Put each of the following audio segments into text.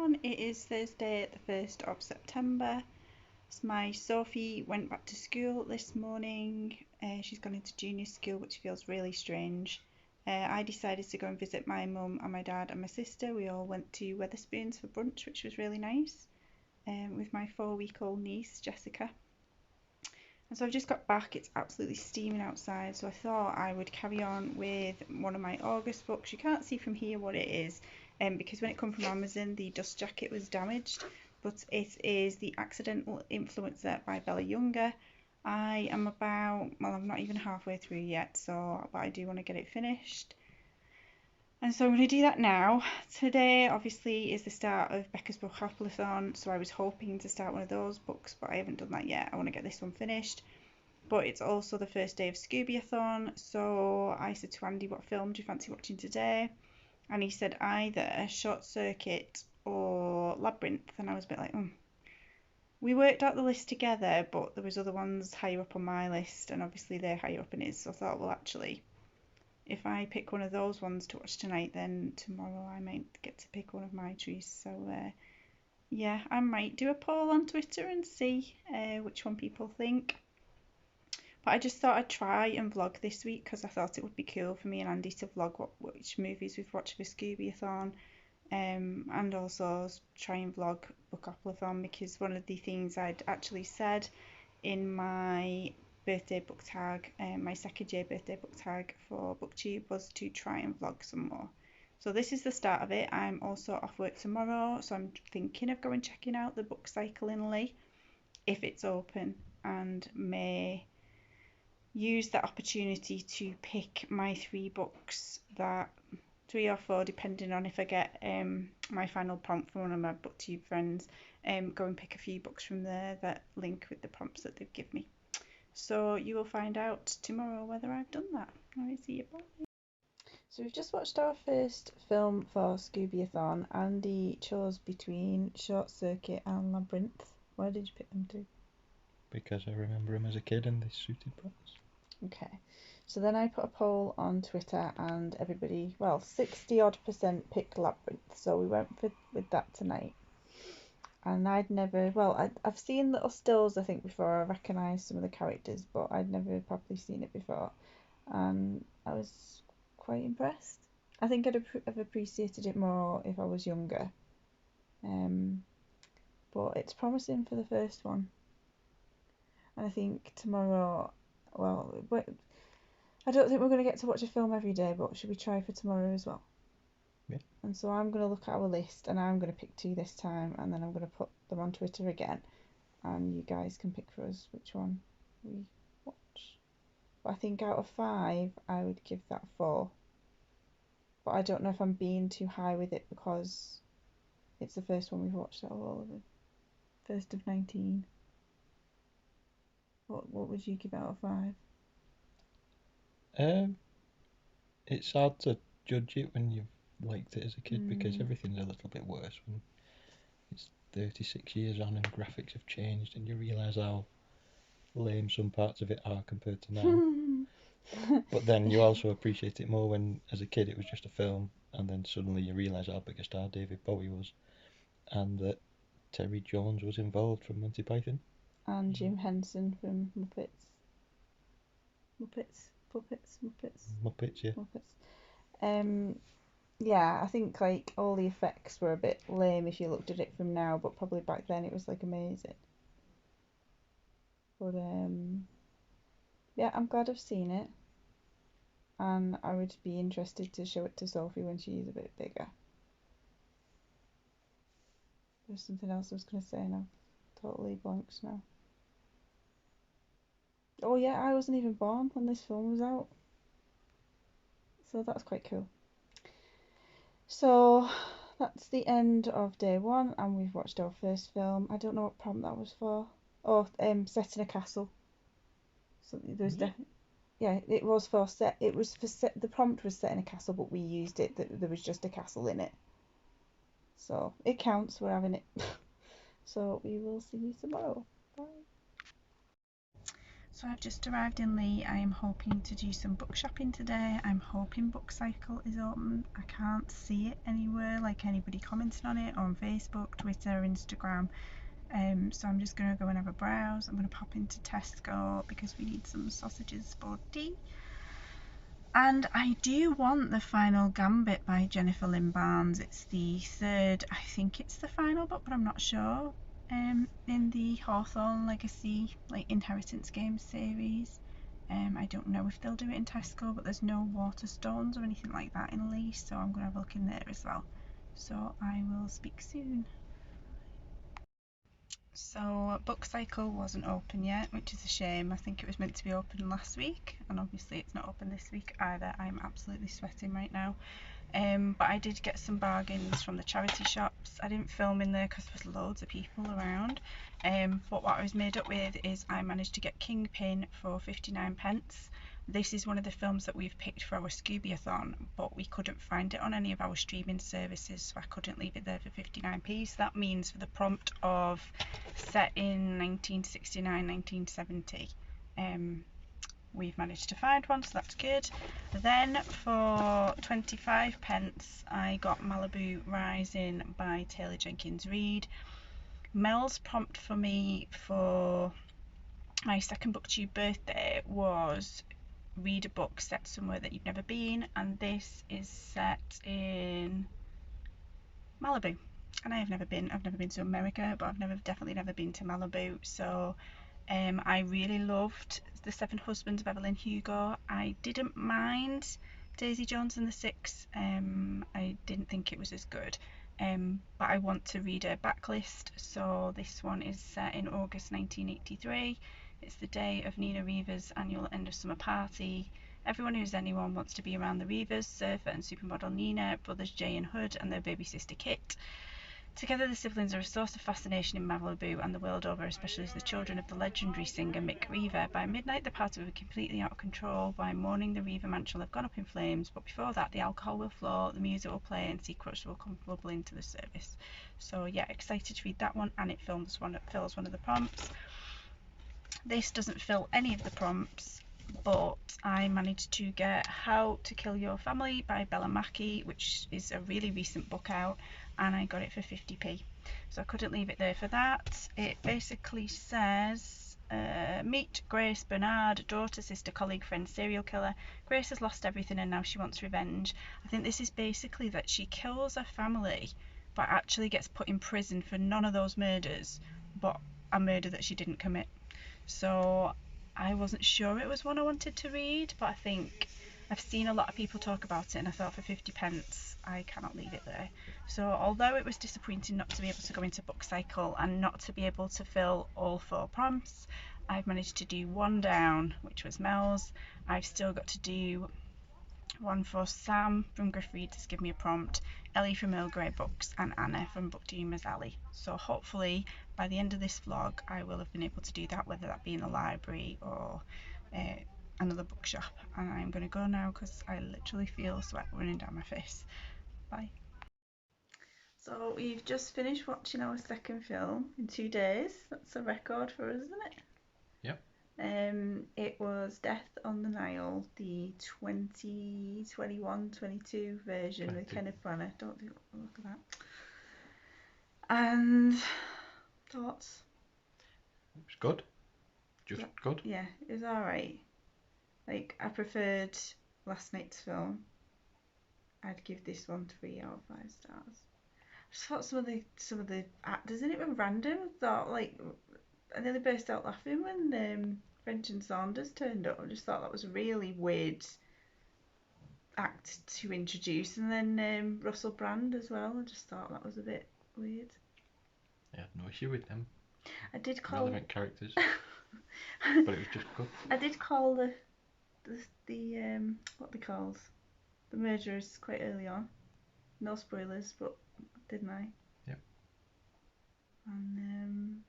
everyone, it is Thursday the 1st of September. So my Sophie went back to school this morning. She's gone into junior school, which feels really strange. I decided to go and visit my mum and my dad and my sister. We all went to Wetherspoons for brunch, which was really nice, with my 4-week-old niece Jessica. And so I've just got back. It's absolutely steaming outside, so I thought I would carry on with one of my August books. You can't see from here what it is, because when it come from Amazon the dust jacket was damaged, but it is The Accidental Influencer by Bella Younger. I am I'm not even halfway through yet, but I do want to get it finished. And so I'm going to do that now. Today obviously is the start of Becca's Bookoplathon, so I was hoping to start one of those books, but I haven't done that yet. I want to get this one finished. But it's also the first day of Scoobyathon, so I said to Andy, what film do you fancy watching today? And he said either Short Circuit or Labyrinth, and I was a bit like, We worked out the list together, but there was other ones higher up on my list, and obviously they're higher up in his, so I thought, well, actually, if I pick one of those ones to watch tonight, then tomorrow I might get to pick one of my choice. So yeah, I might do a poll on Twitter and see which one people think. But I just thought I'd try and vlog this week because I thought it would be cool for me and Andy to vlog which movies we've watched for Scoobyathon, and also try and vlog Bookoplathon, because one of the things I'd actually said in my birthday book tag, my second year birthday book tag for BookTube, was to try and vlog some more. So this is the start of it. I'm also off work tomorrow, so I'm thinking of going checking out the book cycle in Lee if it's open, and may use that opportunity to pick my 3 books, that 3 or 4 depending on if I get my final prompt from one of my BookTube friends. Go and pick a few books from there that link with the prompts that they've given me. So you will find out tomorrow whether I've done that. Alright, see you, bye. So we've just watched our first film for Scoobyathon. Andy chose between Short Circuit and Labyrinth. Why did you pick them two? Because I remember him as a kid and they suited parts. Okay, so then I put a poll on Twitter and everybody, well, 60% picked Labyrinth, so we went with that tonight. And I've seen little stills, I think, before. I recognised some of the characters, but I'd never properly seen it before, and I was quite impressed. I think I'd have appreciated it more if I was younger, but it's promising for the first one. And I think tomorrow, I don't think we're going to get to watch a film every day, but should we try for tomorrow as well? Yeah. And so I'm going to look at our list, and I'm going to pick 2 this time, and then I'm going to put them on Twitter again, and you guys can pick for us which one we watch. But I think out of 5, I would give that 4. But I don't know if I'm being too high with it because it's the first one we've watched out of all of them. 1st of 19. What would you give out of 5? It's hard to judge it when you've liked it as a kid because everything's a little bit worse when it's 36 years on and graphics have changed and you realise how lame some parts of it are compared to now. But then you also appreciate it more when, as a kid, it was just a film, and then suddenly you realise how big a star David Bowie was, and that Terry Jones was involved from Monty Python. And Jim Henson from Muppets, yeah. Yeah, I think like all the effects were a bit lame if you looked at it from now, but probably back then it was like amazing. But yeah, I'm glad I've seen it, and I would be interested to show it to Sophie when she's a bit bigger. There's something else I was going to say now. Totally blanks now. Oh yeah, I wasn't even born when this film was out. So that's quite cool. So that's the end of day 1, and we've watched our first film. I don't know what prompt that was for. Oh, set in a castle. So there's yeah, it was for set. It was for set. The prompt was set in a castle, but we used it that there was just a castle in it. So it counts. We're having it. So we will see you tomorrow. Bye. So I've just arrived in Lee. I am hoping to do some book shopping today. I'm hoping Bookcycle is open. I can't see it anywhere, like anybody commenting on it on Facebook, Twitter, Instagram. So I'm just going to go and have a browse. I'm going to pop into Tesco because we need some sausages for tea. And I do want The Final Gambit by Jennifer Lynn Barnes. It's the third, I think it's the final book, but I'm not sure, in the Hawthorne Legacy, like Inheritance Games series. I don't know if they'll do it in Tesco, but there's no Waterstones or anything like that in Lee, so I'm going to have a look in there as well. So I will speak soon. So Bookcycle wasn't open yet, which is a shame. I think it was meant to be open last week, and obviously it's not open this week either. I'm absolutely sweating right now. But I did get some bargains from the charity shops. I didn't film in there because there was loads of people around. But what I was made up with is I managed to get Kingpin for 59p. This is one of the films that we've picked for our Scoobyathon, but we couldn't find it on any of our streaming services, so I couldn't leave it there for 59p. So that means for the prompt of set in 1969, 1970, we've managed to find one, so that's good. Then for 25p, I got Malibu Rising by Taylor Jenkins Reid. Mel's prompt for me for my second booktube birthday was read a book set somewhere that you've never been, and this is set in Malibu, and I've never been to America, but I've definitely never been to Malibu. So I really loved The Seven Husbands of Evelyn Hugo. I didn't mind Daisy Jones and the Six. I didn't think it was as good, but I want to read a backlist, so this one is set in August 1983. It's the day of Nina Reeves' annual end of summer party. Everyone who's anyone wants to be around the Reevers, Surfer and supermodel Nina, brothers Jay and Hood, and their baby sister Kit. Together, the siblings are a source of fascination in Malibu and the world over, especially as the children of the legendary singer Mick Reever. By midnight, the party will be completely out of control. By morning, the Reever mansion will have gone up in flames, but before that, the alcohol will flow, the music will play, and secrets will come bubbling to the surface. So yeah, excited to read that one, and it fills one of the prompts. This doesn't fill any of the prompts, but I managed to get How to Kill Your Family by Bella Mackie, which is a really recent book out, and I got it for 50p. So I couldn't leave it there for that. It basically says, meet Grace Bernard, daughter, sister, colleague, friend, serial killer. Grace has lost everything and now she wants revenge. I think this is basically that she kills her family, but actually gets put in prison for none of those murders, but a murder that she didn't commit. So I wasn't sure it was one I wanted to read, but I think I've seen a lot of people talk about it, and I thought for 50p I cannot leave it there. So although it was disappointing not to be able to go into Bookcycle and not to be able to fill all 4 prompts, I've managed to do one down, which was Mel's. I've still got to do one for Sam from Griff Readers Give Me a Prompt, Ellie from Earl Grey Books, and Anna from Bookdeamer's Alley. So hopefully by the end of this vlog I will have been able to do that, whether that be in the library or another bookshop. And I'm going to go now because I literally feel sweat running down my face. Bye. So we've just finished watching our second film in 2 days. That's a record for us, isn't it? Yep. It was Death on the Nile, the 2021-22 version with Kenneth Branagh. Don't look at that. And thoughts? It was good. Just good. Yeah, it was alright. Like, I preferred last night's film. I'd give this one 3 out of 5 stars. I just thought some of the actors in it were random. I nearly burst out laughing when French and Saunders turned up. I just thought that was a really weird act to introduce, and then Russell Brand as well. I just thought that was a bit weird. I had no issue with them. I did call relevant characters, but it was just good. I did call the what they called the murderers quite early on. No spoilers, but didn't I? Yep. And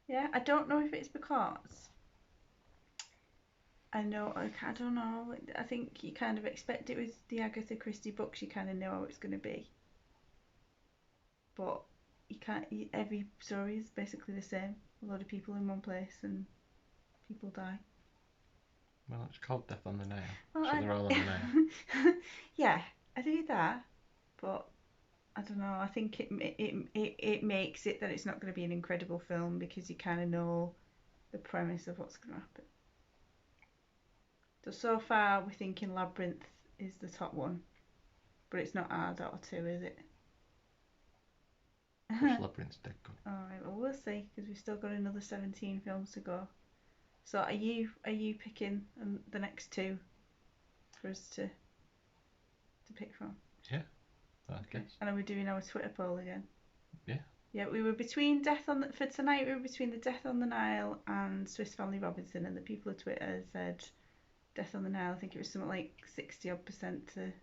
yeah, I don't know if it's because I don't know. I think you kind of expect it with the Agatha Christie books. You kind of know how it's going to be, but you can't. Every story is basically the same. A lot of people in one place, and people die. Well, it's called Death on the Nile, Well, so they're all on the Nile. yeah, I do that, but I don't know. I think it makes it that it's not going to be an incredible film because you kind of know the premise of what's going to happen. So far, we're thinking Labyrinth is the top one, but it's not ours out of two, is it? Because Labyrinth's dead good. All right, well we'll see because we've still got another 17 films to go. So are you picking the next two for us to pick from? Yeah, I guess. And are we doing our Twitter poll again? Yeah. Yeah, we were between for tonight. We were between the Death on the Nile and Swiss Family Robinson, and the people of Twitter said Death on the Nile. I think it was something like 60% to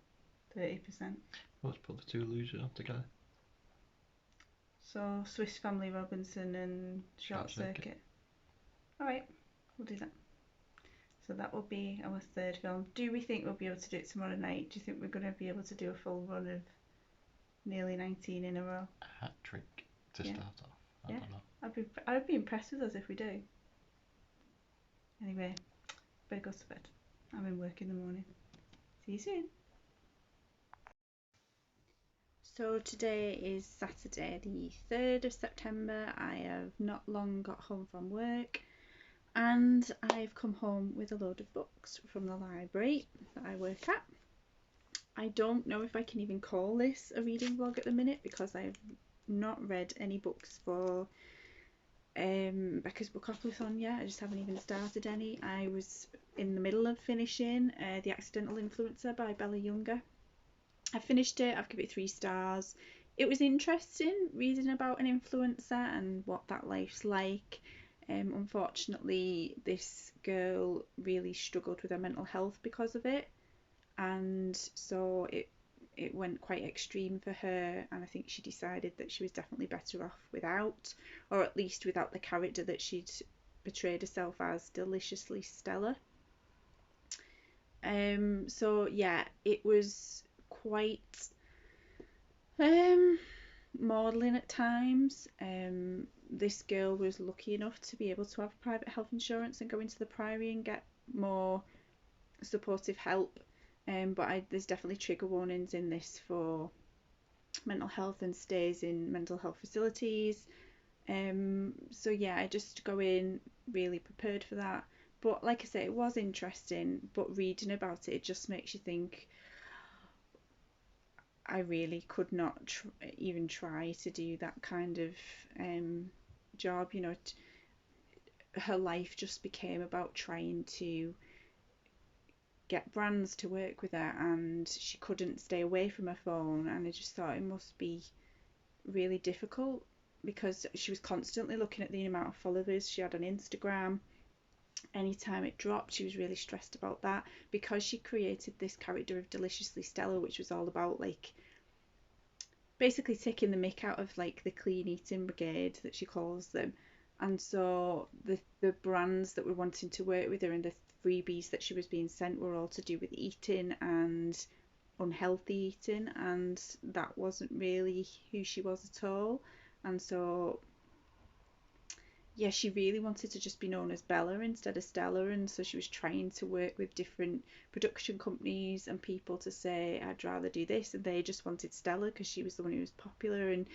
30%. Let's put the two losers on together. So Swiss Family Robinson and Short Circuit. All right, we'll do that. So that will be our third film. Do we think we'll be able to do it tomorrow night? Do you think we're going to be able to do a full run of nearly 19 in a row? A hat trick to start off. I don't know. I'd be impressed with us if we do. Anyway, better go to bed. I'm in work in the morning. See you soon. So today is Saturday the 3rd of September. I have not long got home from work and I've come home with a load of books from the library that I work at. I don't know if I can even call this a reading vlog at the minute because I've not read any books for Becca's Bookoplathon yet. I just haven't even started any. I was in the middle of finishing The Accidental Influencer by Bella Younger. I finished it. I've given it 3 stars. It was interesting reading about an influencer and what that life's like. Unfortunately, this girl really struggled with her mental health because of it, and so it went quite extreme for her, and I think she decided that she was definitely better off without, or at least without the character that she'd portrayed herself as, Deliciously Stella. So yeah, it was quite maudlin at times. This girl was lucky enough to be able to have private health insurance and go into the Priory and get more supportive help. But there's definitely trigger warnings in this for mental health and stays in mental health facilities. So yeah, I just go in really prepared for that. But like I say, it was interesting, but reading about it, it just makes you think, I really could not even try to do that kind of job. You know, her life just became about trying to get brands to work with her, and she couldn't stay away from her phone. And I just thought it must be really difficult because she was constantly looking at the amount of followers she had on Instagram. Anytime it dropped, she was really stressed about that because she created this character of Deliciously Stella, which was all about like basically taking the mick out of like the clean eating brigade that she calls them. And so the brands that were wanting to work with her and the freebies that she was being sent were all to do with eating and unhealthy eating, and that wasn't really who she was at all. And so yeah, she really wanted to just be known as Bella instead of Stella, and so she was trying to work with different production companies and people to say, I'd rather do this, and they just wanted Stella because she was the one who was popular. And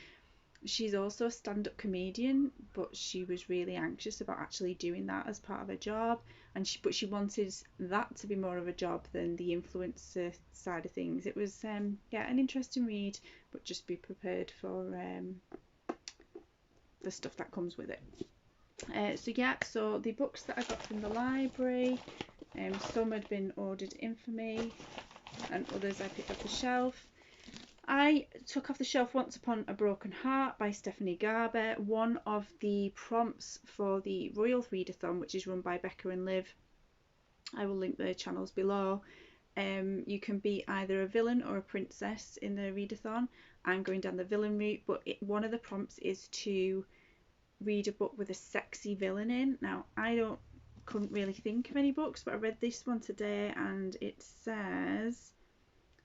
she's also a stand-up comedian, but she was really anxious about actually doing that as part of her job, and she wanted that to be more of a job than the influencer side of things. It was yeah, an interesting read, but just be prepared for the stuff that comes with it. So the books that I got from the library, some had been ordered in for me and others I picked off the shelf. I took off the shelf Once Upon a Broken Heart by Stephanie Garber, one of the prompts for the Royal Readathon, which is run by Becca and Liv. I will link their channels below. You can be either a villain or a princess in the readathon. I'm going down the villain route, but one of the prompts is to read a book with a sexy villain in. Now, couldn't really think of any books, but I read this one today, and it says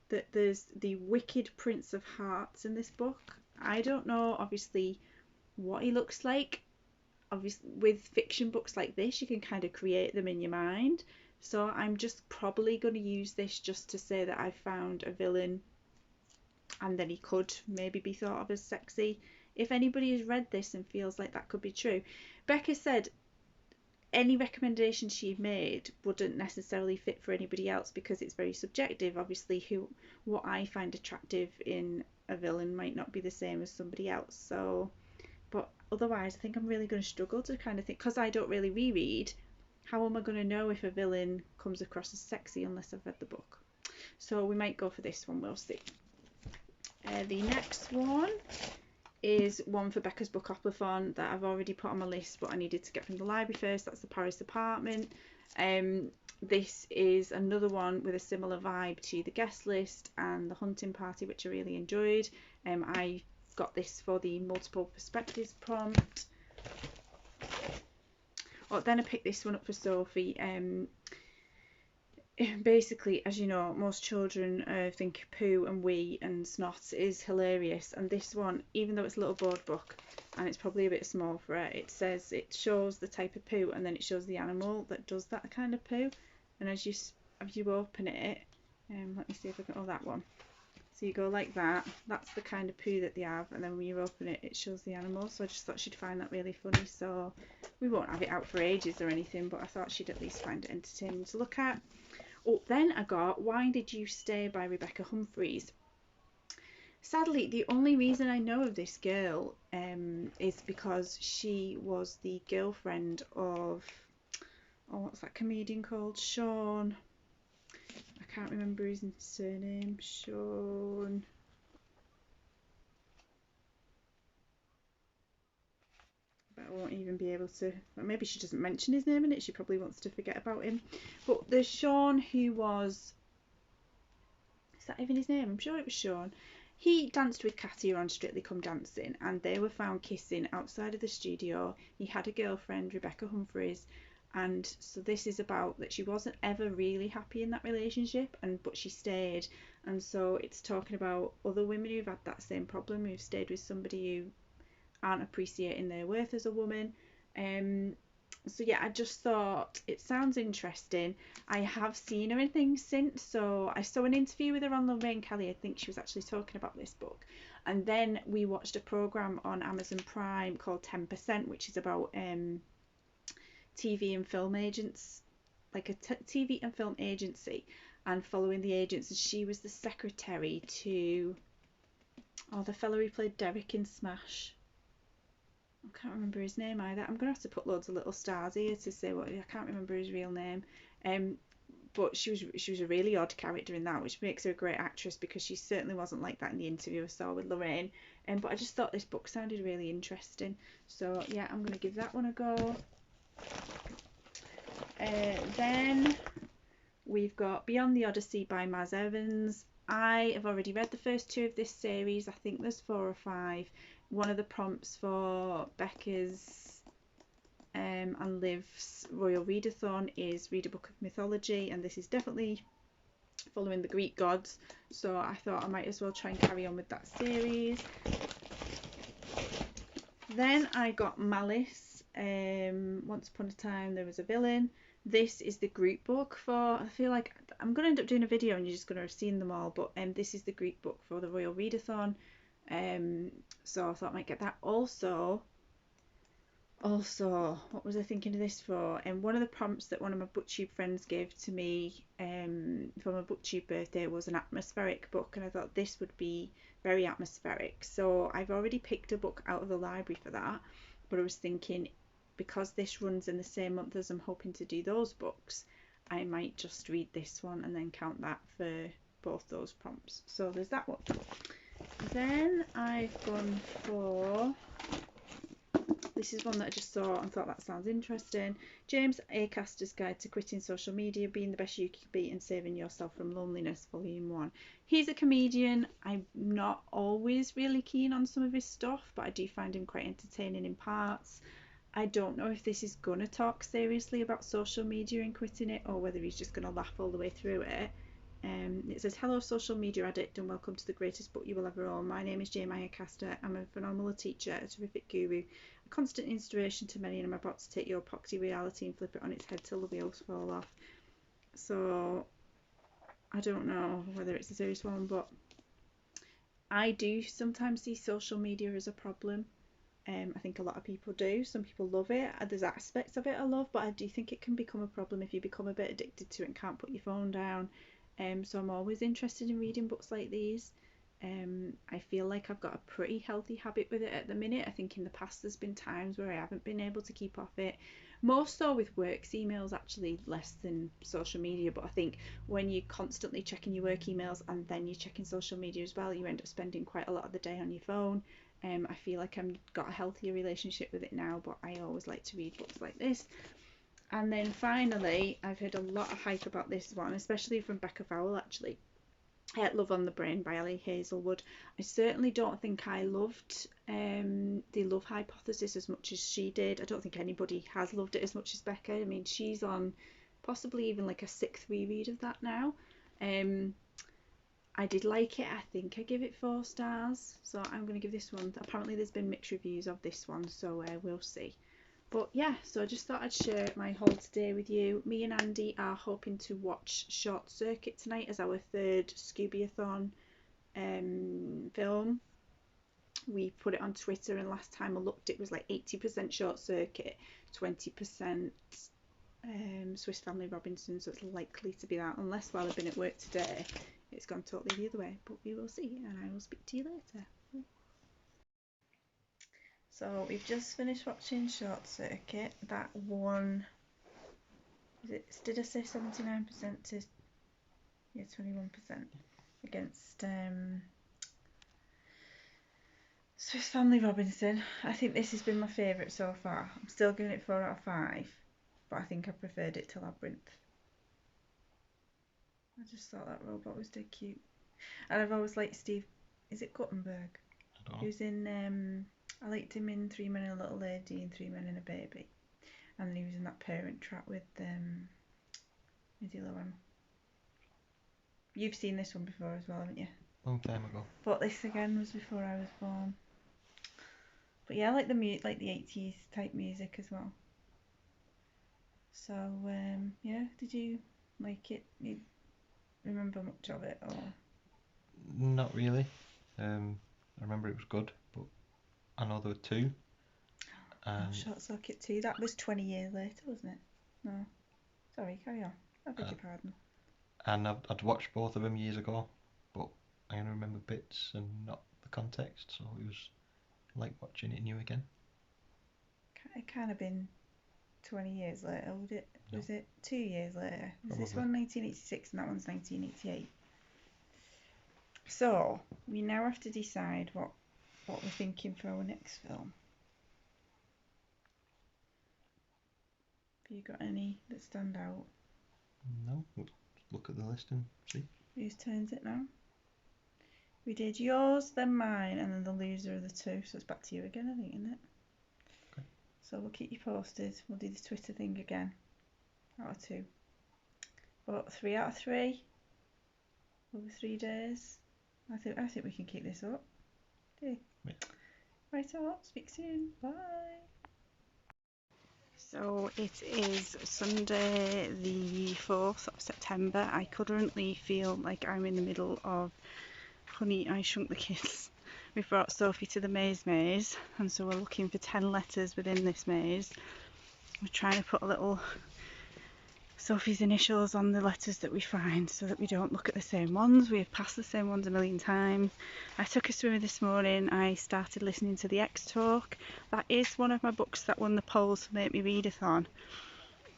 that there's the Wicked Prince of Hearts in this book. I don't know, obviously, what he looks like obviously with fiction books like this, you can kind of create them in your mind. So I'm just probably going to use this just to say that I found a villain and then he could maybe be thought of as sexy. If anybody has read this and feels like that could be true, Becca said any recommendation she made wouldn't necessarily fit for anybody else because it's very subjective. Obviously, what I find attractive in a villain might not be the same as somebody else. So, but otherwise, I think I'm really going to struggle to kind of think, because I don't really reread. How am I going to know if a villain comes across as sexy unless I've read the book? So we might go for this one. We'll see. The next one is one for Becca's Bookoplathon that I've already put on my list, but I needed to get from the library first. That's the Paris Apartment. This is another one with a similar vibe to the guest list and the hunting party, which I really enjoyed. I got this for the multiple perspectives prompt. Then I picked this one up for Sophie. Basically, as you know, most children think poo and wee and snot is hilarious, and this one, even though it's a little board book and it's probably a bit small for it, it says it shows the type of poo and then it shows the animal that does that kind of poo, and as you open it, let me see if I can, that one, so you go like that, that's the kind of poo that they have, and then when you open it, it shows the animal. So I just thought she'd find that really funny. So we won't have it out for ages or anything, but I thought she'd at least find it entertaining to look at. Then I got Why Did You Stay by Rebecca Humphries. Sadly, the only reason I know of this girl is because she was the girlfriend of, what's that comedian called? Sean. I can't remember his surname. Sean. But I won't even be able to. Well, maybe she doesn't mention his name in it. She probably wants to forget about him. But there's Sean who was. Is that even his name? I'm sure it was Sean. He danced with Katia on Strictly Come Dancing, and they were found kissing outside of the studio. He had a girlfriend, Rebecca Humphries, and so this is about that she wasn't ever really happy in that relationship, but she stayed. And so it's talking about other women who've had that same problem, who've stayed with somebody who aren't appreciating their worth as a woman. So yeah, I just thought it sounds interesting. I have seen her in things since, so I saw an interview with her on Lorraine Kelly. I think she was actually talking about this book, and then we watched a program on Amazon Prime called 10%, which is about TV and film agents, like a TV and film agency, and following the agents. And she was the secretary to the fellow who played Derek in Smash. I can't remember his name either. I'm going to have to put loads of little stars here to say what. I can't remember his real name. But she was a really odd character in that, which makes her a great actress, because she certainly wasn't like that in the interview I saw with Lorraine. But I just thought this book sounded really interesting. So yeah, I'm going to give that one a go. Then we've got Beyond the Odyssey by Maz Evans. I have already read the first two of this series. I think there's 4 or 5. One of the prompts for Becca's and Liv's Royal Readathon is read a book of mythology, and this is definitely following the Greek gods, so I thought I might as well try and carry on with that series. Then I got Malice, Once Upon a Time There Was a Villain. This is the Greek book for, I feel like I'm going to end up doing a video and you're just going to have seen them all, but this is the Greek book for the Royal Readathon. So I thought I might get that. Also, what was I thinking of this for? One of the prompts that one of my BookTube friends gave to me for my BookTube birthday was an atmospheric book, and I thought this would be very atmospheric. So I've already picked a book out of the library for that, but I was thinking, because this runs in the same month as I'm hoping to do those books, I might just read this one and then count that for both those prompts. So there's that one. Then I've gone for, this is one that I just saw and thought that sounds interesting. James Acaster's Guide to Quitting Social Media, Being the Best You Can Be and Saving Yourself from Loneliness, Volume 1. He's a comedian. I'm not always really keen on some of his stuff, but I do find him quite entertaining in parts. I don't know if this is going to talk seriously about social media and quitting it, or whether he's just going to laugh all the way through it. It says, hello social media addict and welcome to the greatest book you will ever own. My name is Jane Caster. I'm a phenomenal teacher, a terrific guru, a constant inspiration to many, and I'm about to take your epoxy reality and flip it on its head till the wheels fall off. So I don't know whether it's a serious one, but I do sometimes see social media as a problem. I think a lot of people do. Some people love it. There's aspects of it I love, but I do think it can become a problem if you become a bit addicted to it and can't put your phone down. So I'm always interested in reading books like these. I feel like I've got a pretty healthy habit with it at the minute. I think in the past there's been times where I haven't been able to keep off it. More so with work's emails, actually, less than social media. But I think when you're constantly checking your work emails and then you're checking social media as well, you end up spending quite a lot of the day on your phone. I feel like I've got a healthier relationship with it now, but I always like to read books like this. And then finally, I've heard a lot of hype about this one, especially from Becca Fowle, actually. Love on the Brain by Ellie Hazelwood. I certainly don't think I loved the Love Hypothesis as much as she did. I don't think anybody has loved it as much as Becca. I mean, she's on possibly even like a 6th reread of that now. I did like it. I think I give it 4 stars. So I'm going to give this one. Apparently there's been mixed reviews of this one, so we'll see. But yeah, so I just thought I'd share my haul today with you. Me and Andy are hoping to watch Short Circuit tonight as our 3rd Scoobyathon film. We put it on Twitter, and last time I looked it was like 80% Short Circuit, 20% Swiss Family Robinson, so it's likely to be that, unless while I've been at work today it's gone totally the other way, but we will see, and I will speak to you later. So we've just finished watching Short Circuit. That one, did I say 79% to 21% against Swiss Family Robinson. I think this has been my favourite so far. I'm still giving it 4 out of 5, but I think I preferred it to Labyrinth. I just thought that robot was dead cute. And I've always liked Steve, is it Guttenberg? I don't know. Who's in, I liked him in 3 Men and a Little Lady and 3 Men and a Baby. And then he was in that Parent Trap with Izzy Lohan. You've seen this one before as well, haven't you? Long time ago. But this again was before I was born. But yeah, I like the 80s type music as well. So yeah, did you like it? You remember much of it, or? Not really. I remember it was good, but I know there were 2. Short Circuit 2. That was 20 years later, wasn't it? No. Sorry, carry on. I beg your pardon. And I'd watched both of them years ago, but I only remember bits and not the context, so it was like watching it new again. It kind of been 20 years later, would it? No. Was it 2 years later? Was this one 1986 and that one's 1988? So we now have to decide what we're thinking for our next film. Have you got any that stand out? No, we'll look at the list and see. Whose turn is it now? We did yours, then mine, and then the loser of the 2. So it's back to you again, I think, isn't it? Okay. So we'll keep you posted. We'll do the Twitter thing again. Out of 2. But 3 out of 3 over 3 days. I think we can keep this up. Do you? Yeah. Right on. Speak soon. Bye. So it is Sunday the 4th of September. I currently feel like I'm in the middle of Honey, I Shrunk the Kids. We've brought Sophie to the maze, and so we're looking for 10 letters within this maze. We're trying to put a little Sophie's initials on the letters that we find so that we don't look at the same ones. We have passed the same ones a million times. I took a swimmer this morning. I started listening to the X Talk. That is one of my books that won the polls for Make Me Readathon.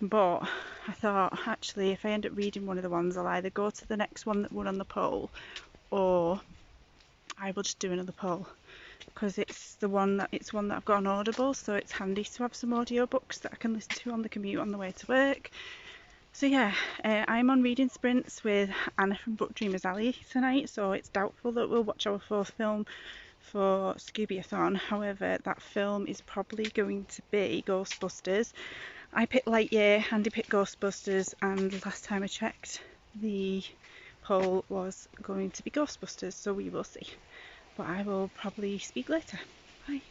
But I thought, actually, if I end up reading one of the ones, I'll either go to the next one that won on the poll, or I will just do another poll, because it's one that I've got on Audible, so it's handy to have some audio books that I can listen to on the commute on the way to work. So yeah, I'm on reading sprints with Anna from Book Dreamers Alley tonight, so it's doubtful that we'll watch our 4th film for Scoobyathon. However, that film is probably going to be Ghostbusters. I picked Lightyear, Andy picked Ghostbusters, and last time I checked, the poll was going to be Ghostbusters, so we will see. But I will probably speak later. Bye.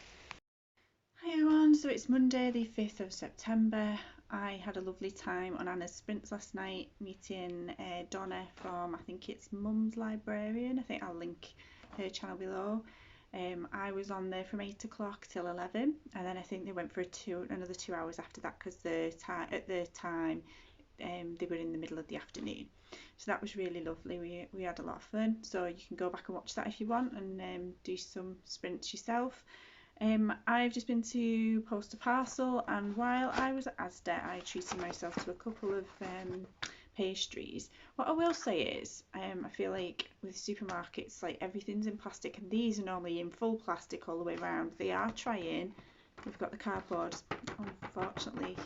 Hi everyone, so it's Monday the 5th of September. I had a lovely time on Anna's Sprints last night, meeting Donna from, I think it's Mum's Librarian. I think I'll link her channel below. I was on there from 8 o'clock till 11, and then I think they went for another 2 hours after that, because at the time they were in the middle of the afternoon. So that was really lovely. We had a lot of fun, so you can go back and watch that if you want, and do some sprints yourself. I've just been to post a parcel, and while I was at Asda I treated myself to a couple of pastries. What I will say is I feel like with supermarkets, like, everything's in plastic, and these are normally in full plastic all the way around. They are trying. We've got the cardboard. Unfortunately,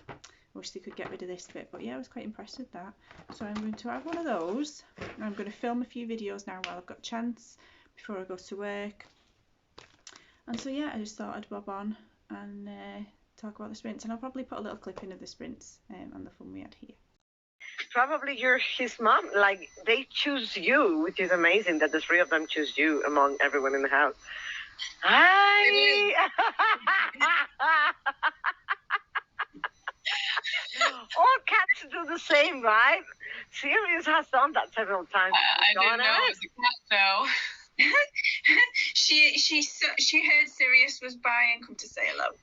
I wish they could get rid of this bit, but yeah, I was quite impressed with that. So I'm going to have one of those. I'm going to film a few videos now while I've got a chance before I go to work. And so yeah, I just thought I'd bob on and talk about the sprints, and I'll probably put a little clip in of the sprints and the fun we had here. Probably you're his mom. Like, they choose you, which is amazing that the three of them choose you among everyone in the house. Hi! All cats do the same, right? Sirius has done that several times. I didn't know it was a cat, though. she heard Sirius was by and come to say hello.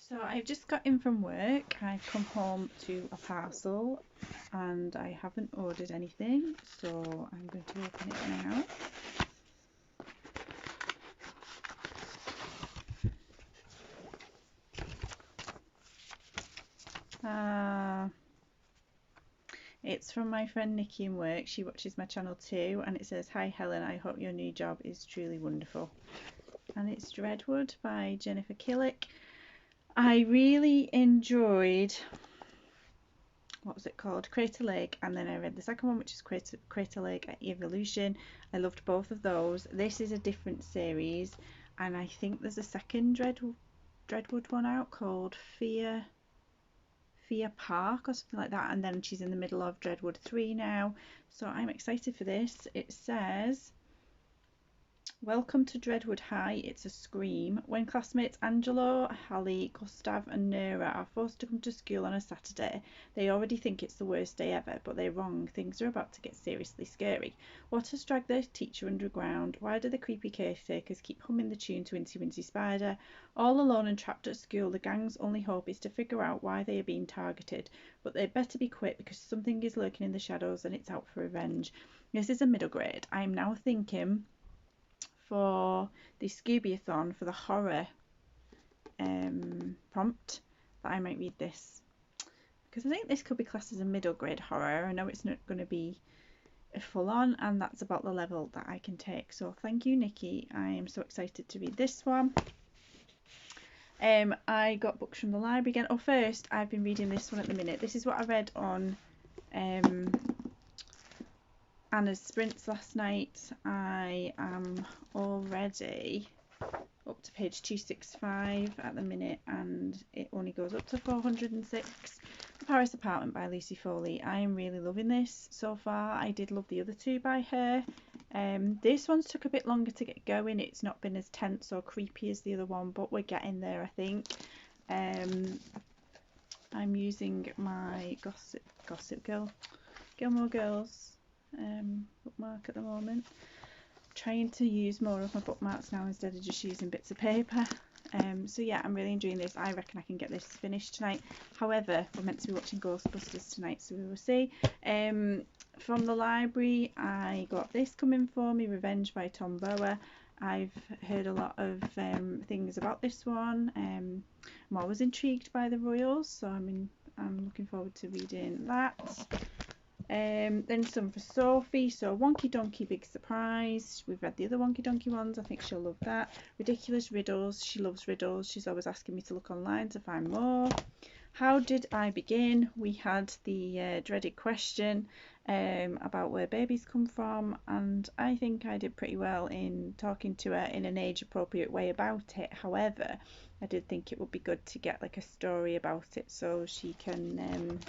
So I've just got in from work. I've come home to a parcel and I haven't ordered anything, so I'm going to open it now. It's from my friend Nikki in work. She watches my channel too, and it says, "Hi Helen, I hope your new job is truly wonderful." And it's Dreadwood by Jennifer Killick. I really enjoyed, what was it called, Crater Lake, and then I read the second one, which is Crater Lake Evolution. I loved both of those. This is a different series, and I think there's a second Dreadwood one out called Fear Park or something like that, and then she's in the middle of Dreadwood 3 now, so I'm excited for this. It says, "Welcome to Dreadwood High, it's a scream. When classmates Angelo, Hallie, Gustav and Nora are forced to come to school on a Saturday, they already think it's the worst day ever, but they're wrong. Things are about to get seriously scary. What has dragged their teacher underground? Why do the creepy caretakers keep humming the tune to Incy Wincy Spider? All alone and trapped at school, the gang's only hope is to figure out why they are being targeted, but they'd better be quick because something is lurking in the shadows and it's out for revenge." This is a middle grade. I'm now thinking for the Scoobyathon, for the horror prompt, that I might read this, because I think this could be classed as a middle grade horror. I know it's not going to be full on, and that's about the level that I can take. So thank you, Nikki. I am so excited to read this one. I got books from the library again. Oh, first, I've been reading this one at the minute. This is what I read on Anna's Sprints last night. I am already up to page 265 at the minute, and it only goes up to 406. The Paris Apartment by Lucy Foley. I am really loving this so far. I did love the other two by her. This one's took a bit longer to get going. It's not been as tense or creepy as the other one, but we're getting there, I think. I'm using my Gossip Girl, Gilmore Girls bookmark at the moment. Trying to use more of my bookmarks now instead of just using bits of paper. So yeah, I'm really enjoying this. I reckon I can get this finished tonight. However, we're meant to be watching Ghostbusters tonight, so we will see. From the library, I got this coming for me, Revenge by Tom Bower. I've heard a lot of things about this one. I'm always intrigued by the royals, so I'm looking forward to reading that. Then some for Sophie. So Wonky Donkey Big Surprise. We've read the other Wonky Donkey ones. I think she'll love that. Ridiculous Riddles. She loves riddles. She's always asking me to look online to find more. How Did I Begin? We had the dreaded question about where babies come from, and I think I did pretty well in talking to her in an age appropriate way about it. However, I did think it would be good to get like a story about it so she can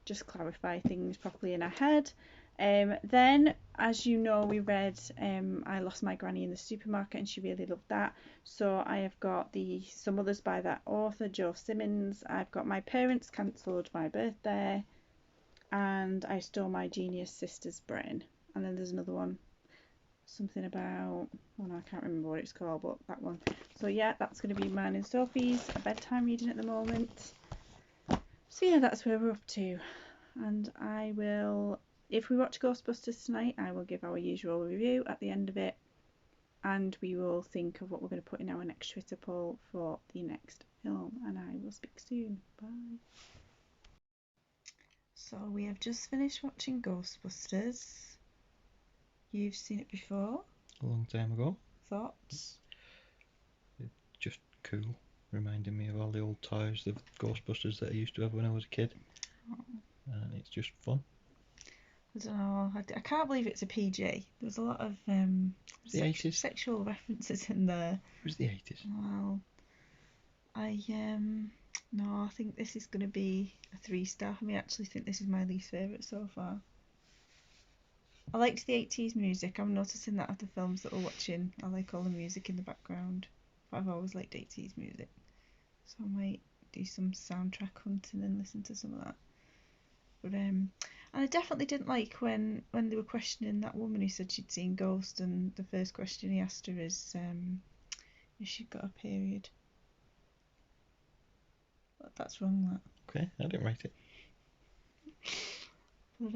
just clarify things properly in our head. Then, as you know, we read I Lost My Granny in the Supermarket, and she really loved that. So I have got Some Others by that author, Joe Simmons. I've got My Parents Cancelled My Birthday, and I Stole My Genius Sister's Brain. And then there's another one, something about, oh no, I can't remember what it's called, but that one. So yeah, that's going to be mine and Sophie's bedtime reading at the moment. So yeah, that's where we're up to. And I will, if we watch Ghostbusters tonight, I will give our usual review at the end of it, and we will think of what we're going to put in our next Twitter poll for the next film. And I will speak soon. Bye. So we have just finished watching Ghostbusters. You've seen it before. A long time ago. Thoughts? It's just cool, reminding me of all the old toys of Ghostbusters that I used to have when I was a kid. Oh. And it's just fun. I don't know. I can't believe it's a PG. There's a lot of the 80s. Sexual references in there. It was the 80s. Well, no, I think this is going to be a 3-star. I actually think this is my least favourite so far. I liked the 80s music. I'm noticing that of the films that we're watching, I like all the music in the background. I've always liked 80s music, so I might do some soundtrack hunting and listen to some of that. But and I definitely didn't like when they were questioning that woman who said she'd seen ghosts, and the first question he asked her is if she'd got a period. But that's wrong, that. Okay, I didn't write it. But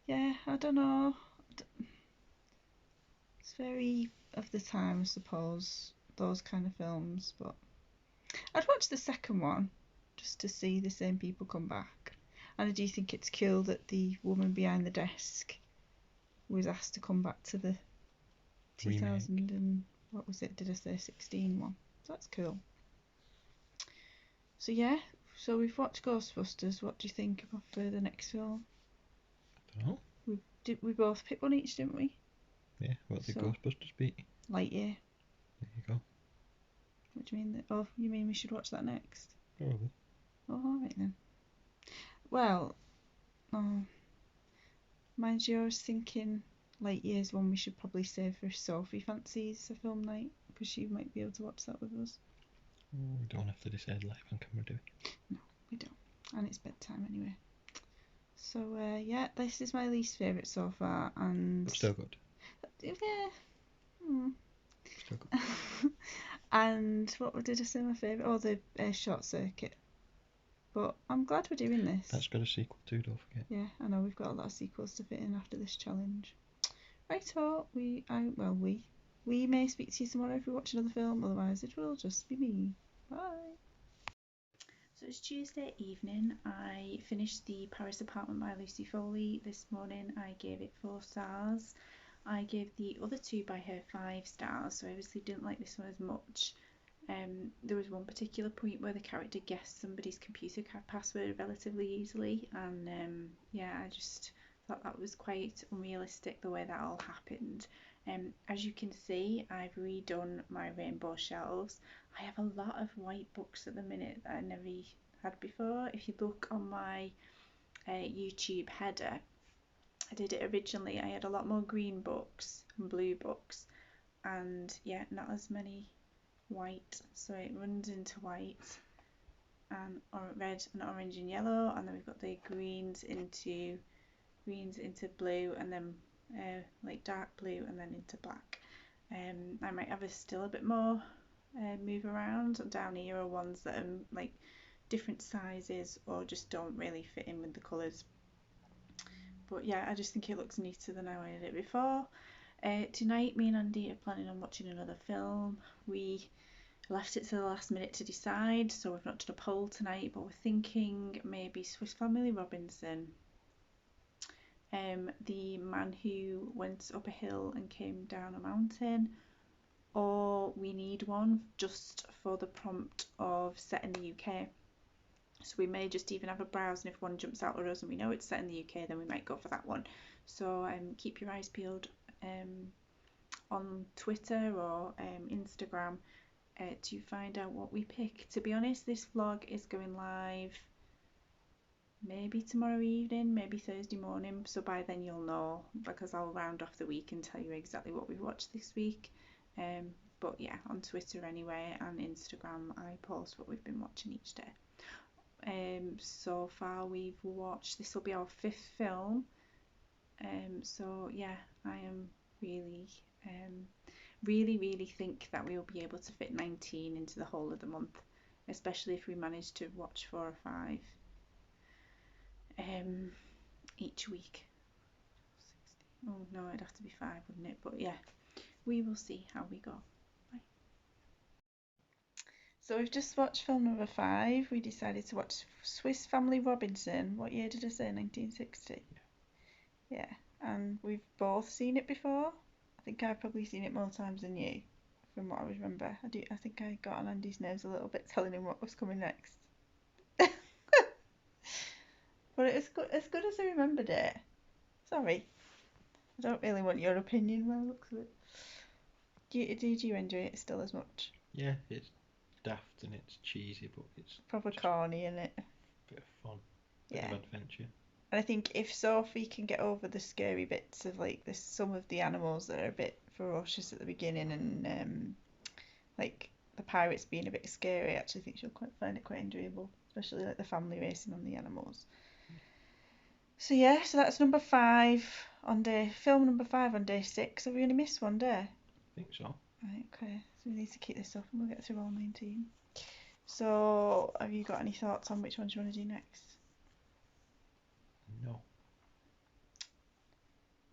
yeah, I don't know. It's very of the time, I suppose, those kind of films. But I'd watch the second one just to see the same people come back. And I do think it's cool that the woman behind the desk was asked to come back to the 2000 remake. And what was it? Did I say 16 one? So that's cool. So yeah, so we've watched Ghostbusters. What do you think of the next film? I don't know. We both picked one each, didn't we? Yeah, what did Ghostbusters beat? Lightyear. There you go. What do you mean? Oh, you mean we should watch that next? Probably. Oh, alright then. Well, mine's yours thinking Lightyear's one we should probably save for Sophie fancies a film night, because she might be able to watch that with us. We don't have to decide live on camera, do we? No, we don't. And it's bedtime anyway. So yeah, this is my least favourite so far, and But still good. Yeah. Still good. And what did I say my favourite? Oh, the Short Circuit. But I'm glad we're doing this. That's got a sequel too, don't forget. Yeah, I know, we've got a lot of sequels to fit in after this challenge. Righto, we may speak to you tomorrow if we watch another film, otherwise it will just be me. Bye. So it's Tuesday evening. I finished The Paris Apartment by Lucy Foley this morning. I gave it 4 stars. I gave the other 2 by her 5 stars, so I obviously didn't like this one as much. There was one particular point where the character guessed somebody's computer password relatively easily, and yeah, I just thought that was quite unrealistic the way that all happened. As you can see, I've redone my rainbow shelves. I have a lot of white books at the minute that I never had before. If you look on my YouTube header, I did it originally. I had a lot more green books and blue books, and yeah, not as many white, so it runs into white and red and orange and yellow, and then we've got the greens into blue, and then like dark blue, and then into black. I might have still a bit more move around. Down here are ones that are like different sizes or just don't really fit in with the colours, but yeah, I just think it looks neater than I did it before. Tonight me and Andy are planning on watching another film. We left it to the last minute to decide, so we've not done a poll tonight, but we're thinking maybe Swiss Family Robinson, The Man Who Went Up a Hill and Came Down a Mountain, or We Need One, just for the prompt of set in the UK. So we may just even have a browse, and if one jumps out at us and we know it's set in the UK, then we might go for that one. So keep your eyes peeled on Twitter or Instagram to find out what we pick. To be honest, this vlog is going live maybe tomorrow evening, maybe Thursday morning. So by then you'll know, because I'll round off the week and tell you exactly what we've watched this week. But yeah, on Twitter anyway and Instagram, I post what we've been watching each day. So far we've watched, this will be our 5th film. So yeah, I am really think that we will be able to fit 19 into the whole of the month, especially if we manage to watch 4 or 5 each week. Oh no, it'd have to be 5, wouldn't it? But yeah, we will see how we go. Bye. So we've just watched film number 5. We decided to watch Swiss Family Robinson. What year did I say? 1960? Yeah, and we've both seen it before. I think I've probably seen it more times than you, from what I remember. I think I got on Andy's nerves a little bit telling him what was coming next. But it's as good as I remembered it. Sorry. I don't really want your opinion by the looks of it. Did you enjoy it still as much? Yeah, it's daft and it's cheesy, but it's Proper corny, isn't it? a bit of fun, bit Yeah. of adventure. And I think if Sophie can get over the scary bits of like some of the animals that are a bit ferocious at the beginning, and like the pirates being a bit scary, I actually think she'll find it quite enjoyable, especially like the family racing on the animals. So yeah, so that's number 5 on film number 5 on day 6. Have we only missed one day? I think so. Right, okay, so we need to keep this up and we'll get through all 19. So have you got any thoughts on which ones you want to do next? No.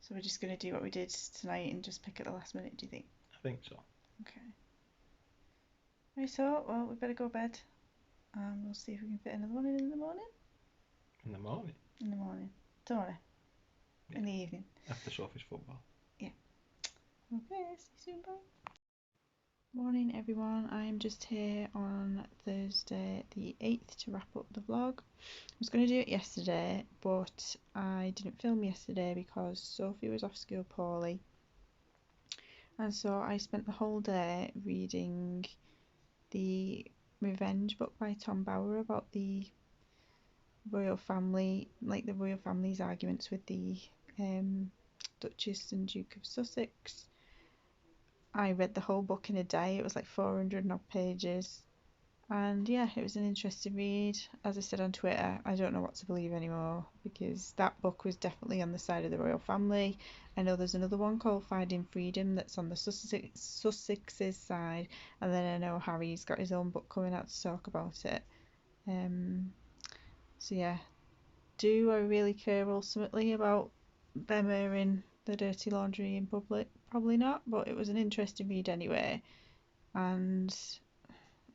So we're just going to do what we did tonight and just pick at the last minute, do you think? I think so. Okay. Right, so, well, we better go to bed. We'll see if we can fit another one in the morning. In the morning? In the morning. Don't worry. Yeah. In the evening. After Sophie's football. Yeah. Okay, see you soon, bye. Morning everyone, I'm just here on Thursday the 8th to wrap up the vlog. I was going to do it yesterday, but I didn't film yesterday because Sophie was off school poorly. And so I spent the whole day reading the Revenge book by Tom Bower about the royal family, like the royal family's arguments with the Duchess and Duke of Sussex. I read the whole book in a day. It was like 400 and odd pages. And yeah, it was an interesting read. As I said on Twitter, I don't know what to believe anymore because that book was definitely on the side of the royal family. I know there's another one called Finding Freedom that's on the Sussex's side, and then I know Harry's got his own book coming out to talk about it. So yeah, do I really care ultimately about them airing the dirty laundry in public? Probably not, but it was an interesting read anyway. And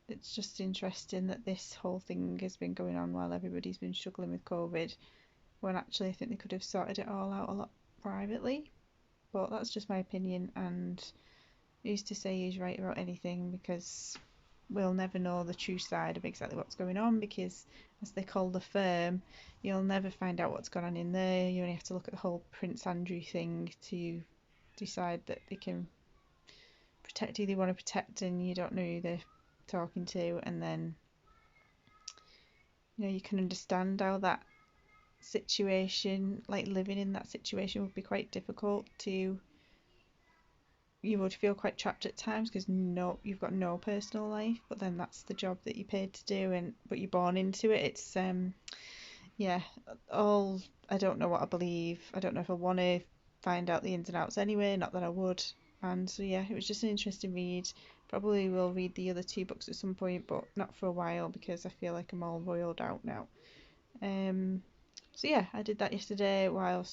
it's just interesting that this whole thing has been going on while everybody's been struggling with COVID, when actually I think they could have sorted it all out a lot privately. But that's just my opinion, and who's to say who's right about anything, because we'll never know the true side of exactly what's going on, because as they call the firm, you'll never find out what's gone on in there. You only have to look at the whole Prince Andrew thing to decide that they can protect who they want to protect, and you don't know who they're talking to. And then you can understand how that situation, like living in that situation, would be quite difficult. You would feel quite trapped at times because you've got no personal life, but then that's the job that you're paid to do, but you're born into it. It's yeah, I don't know what I believe. I don't know if I want to find out the ins and outs anyway, not that I would. And so yeah, it was just an interesting read. Probably will read the other 2 books at some point, but not for a while because I feel like I'm all roiled out now. So yeah, I did that yesterday while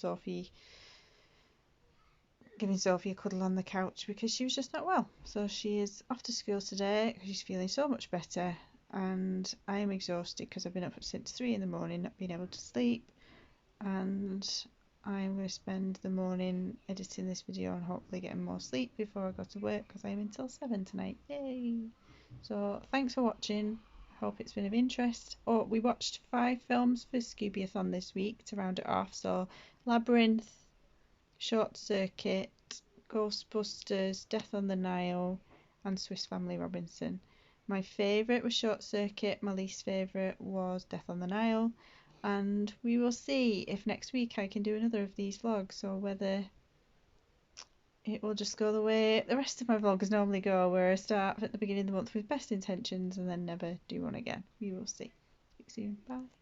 giving Sophie a cuddle on the couch because she was just not well. So she is off to school today because she's feeling so much better, and I am exhausted because I've been up since 3 in the morning, not being able to sleep, and I'm going to spend the morning editing this video and hopefully getting more sleep before I go to work because I'm until 7 tonight. Yay! So thanks for watching. I hope it's been of interest. Oh, we watched 5 films for Scoobyathon this week to round it off. So Labyrinth, Short Circuit, Ghostbusters, Death on the Nile, and Swiss Family Robinson. My favourite was Short Circuit. My least favourite was Death on the Nile. and we will see if next week I can do another of these vlogs, or whether it will just go the way the rest of my vlogs normally go, where I start at the beginning of the month with best intentions and then never do one again. We will see. Speak soon. Bye.